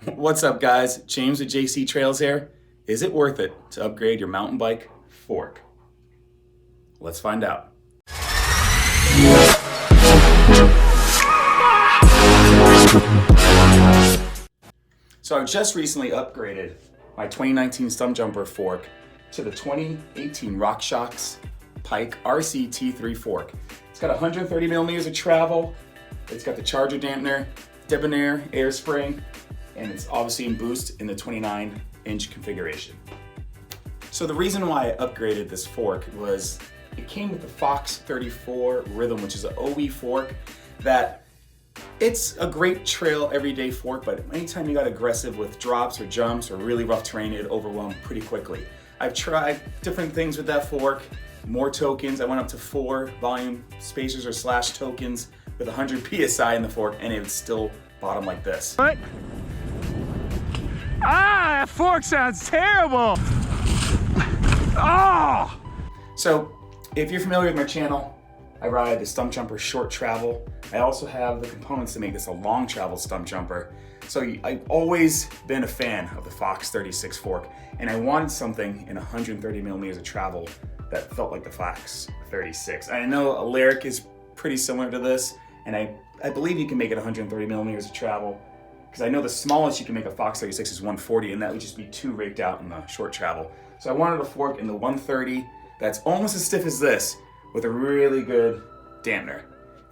What's up, guys? James with JC Trails here. Is it worth it to upgrade your mountain bike fork? Let's find out. So I just recently upgraded my 2019 stumpjumper fork to the 2018 RockShox Pike RC T3 fork. It's got 130 millimeters of travel. It's got the charger dampener, debonair air spring, and it's obviously in boost in the 29-inch configuration. So the reason why I upgraded this fork was it came with the Fox 34 Rhythm, which is an OE fork that it's a great trail everyday fork, but anytime you got aggressive with drops or jumps or really rough terrain, it overwhelmed pretty quickly. I've tried different things with that fork, more tokens. I went up to 4 volume spacers or slash tokens with 100 PSI in the fork, and it would still bottom like this. What? Ah, that fork sounds terrible. Oh! So if you're familiar with my channel, I ride the stumpjumper short travel. I also have the components to make this a long travel stumpjumper. So I've always been a fan of the Fox 36 fork, and I wanted something in 130 millimeters of travel that felt like the Fox 36. I know a Lyric is pretty similar to this, and I believe you can make it 130 millimeters of travel, because I know the smallest you can make a Fox 36 is 140, and that would just be too raked out in the short travel. So I wanted a fork in the 130 that's almost as stiff as this, with a really good dampener.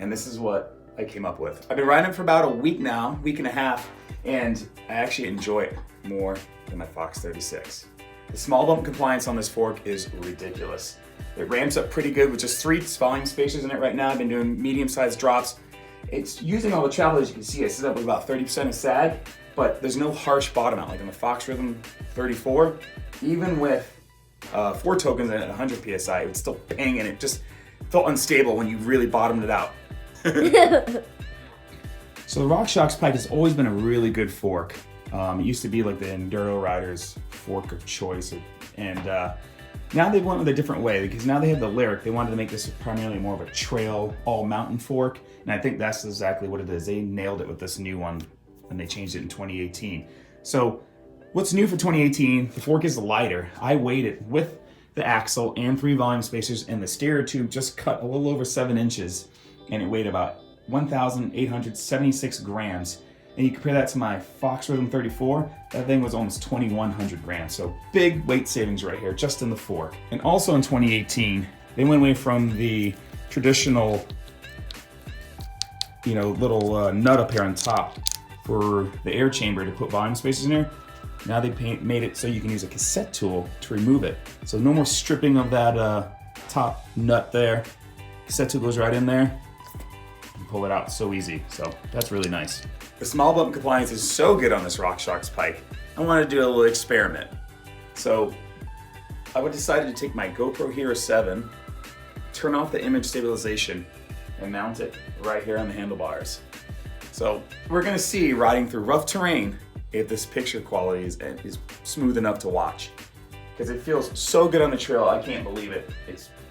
And this is what I came up with. I've been riding it for about a week now, week and a half, and I actually enjoy it more than my Fox 36. The small bump compliance on this fork is ridiculous. It ramps up pretty good with just 3 volume spacers in it right now. I've been doing medium-sized drops. It's using all the travel, as you can see. I set up with about 30% of sag, but there's no harsh bottom out like on the Fox Rhythm 34. Even with 4 tokens and 100 PSI, it would still ping, and it just felt unstable when you really bottomed it out. So the RockShox Pike has always been a really good fork. It used to be like the enduro riders' fork of choice, and now they went with a different way, because now they have the Lyric. They wanted to make this primarily more of a trail, all-mountain fork, and I think that's exactly what it is. They nailed it with this new one, and they changed it in 2018. So what's new for 2018, the fork is lighter. I weighed it with the axle and 3 volume spacers, and the stereo tube just cut a little over 7 inches, and it weighed about 1,876 grams. And you compare that to my Fox Rhythm 34, that thing was almost 2,100 grams. So big weight savings right here, just in the fork. And also in 2018, they went away from the traditional, little nut up here on top for the air chamber to put volume spacers in there. Now they made it so you can use a cassette tool to remove it. So no more stripping of that top nut there. Cassette tool goes right in there and pull it out so easy. So that's really nice. The small bump compliance is so good on this RockShox Pike, I wanted to do a little experiment. So I decided to take my GoPro Hero 7, turn off the image stabilization, and mount it right here on the handlebars. So we're gonna see, riding through rough terrain, if this picture quality is smooth enough to watch. Because it feels so good on the trail, I can't believe it.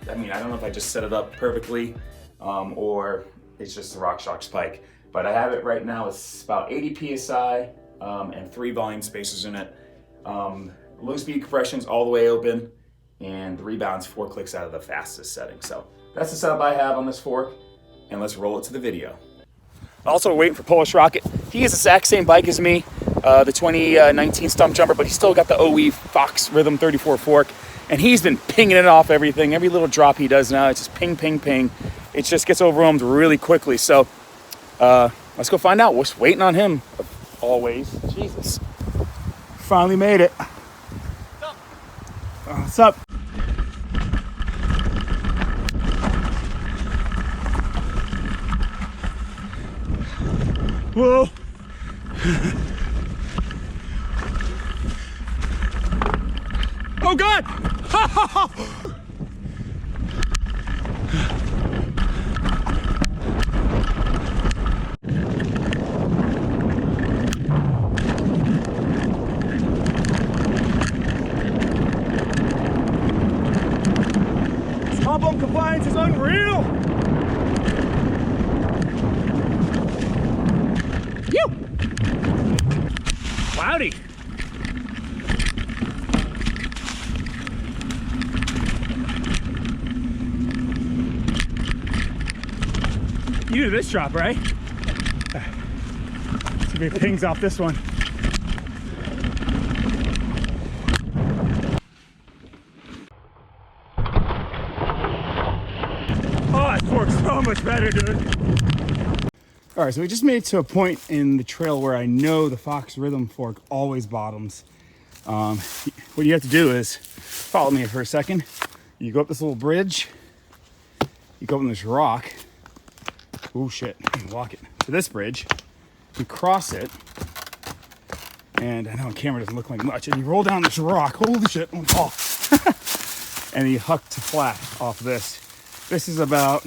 I don't know if I just set it up perfectly, or it's just the RockShox Pike. But I have it right now, it's about 80 PSI and 3 volume spacers in it. Low speed compression's all the way open, and the rebound's 4 clicks out of the fastest setting. So that's the setup I have on this fork, and let's roll it to the video. Also waiting for Polish Rocket. He has the exact same bike as me, the 2019 stumpjumper, but he's still got the OE Fox Rhythm 34 fork, and he's been pinging it off everything. Every little drop he does now, it's just ping, ping, ping. It just gets overwhelmed really quickly. So let's go find out. We're just waiting on him, always. Jesus. Finally made it. What's up? Whoa. Oh God! Pump compliance is unreal. You. Cloudy. You do this drop, right? See if it pings off this one. Oh, that fork's so much better, dude. All right, so we just made it to a point in the trail where I know the Fox Rhythm fork always bottoms. What you have to do is, follow me for a second. You go up this little bridge, you go up on this rock. Oh shit, I can walk it to this bridge. You cross it, and I know on camera doesn't look like much, and you roll down this rock. Holy shit, I'm gonna fall. And you huck to flat off this. This is about,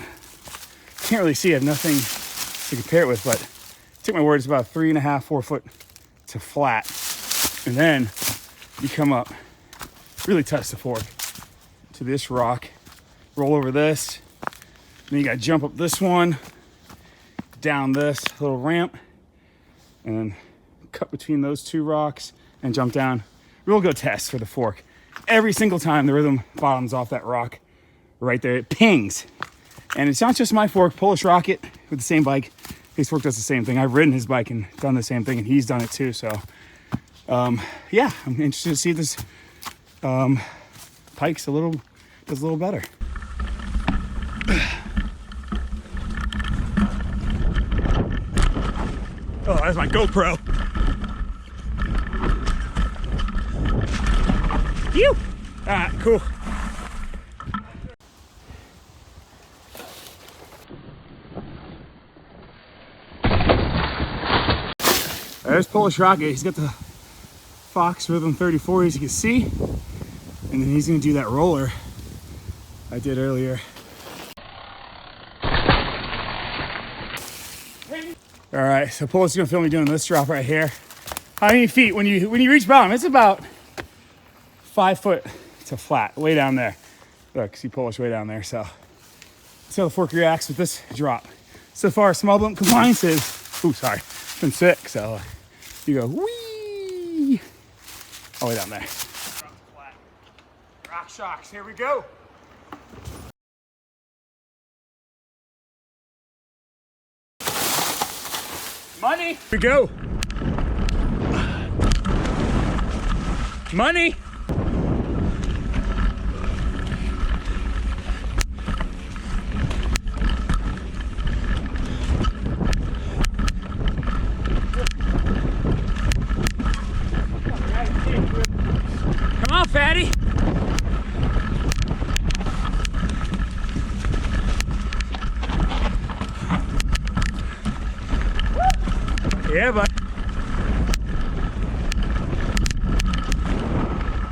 can't really see, I have nothing to compare it with, but take my word, it's about 3.5, 4 foot to flat. And then you come up, really touch the fork to this rock, roll over this, then you gotta jump up this one, down this little ramp, and then cut between those two rocks and jump down. Real good test for the fork. Every single time the Rhythm bottoms off that rock, right there, it pings. And it's not just my fork, Polish Rocket with the same bike, his fork does the same thing. I've ridden his bike and done the same thing, and he's done it too. So yeah, I'm interested to see this Pike's does a little better. Oh, that's my GoPro. Phew! Alright, cool. There's Polish Rocket. He's got the Fox Rhythm 34, as you can see. And then he's gonna do that roller I did earlier. All right, so Polish is gonna film me doing this drop right here. How many feet when you reach bottom? It's about 5 foot to flat, way down there. Look, see Polish way down there. So let's see how the fork reacts with this drop. So far, small bump compliance is, ooh, sorry, been sick. So you go whee, all the way down there. RockShox, here we go. Money. Here we go. Money. Come on, fatty. Yeah, bud.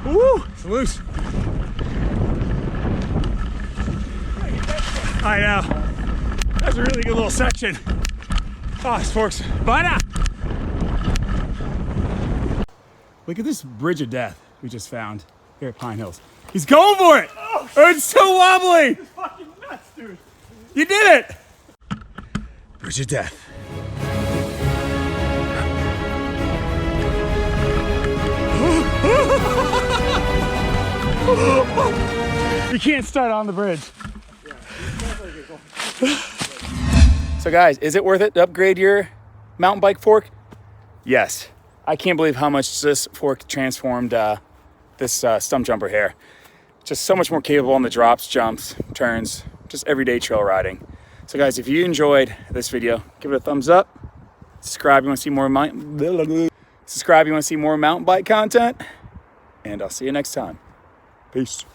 Woo! It's loose. I know. That's a really good little section. Oh, this fork's butter. Look at this bridge of death we just found here at Pine Hills. He's going for it! Oh, it's so wobbly! It's fucking nuts, dude. You did it! Bridge of death. You can't start on the bridge. So guys, is it worth it to upgrade your mountain bike fork? Yes. I can't believe how much this fork transformed this stump jumper here. Just so much more capable on the drops, jumps, turns, just everyday trail riding. So guys, if you enjoyed this video, give it a thumbs up. Subscribe if you want to see more mountain bike content. And I'll see you next time. Peace.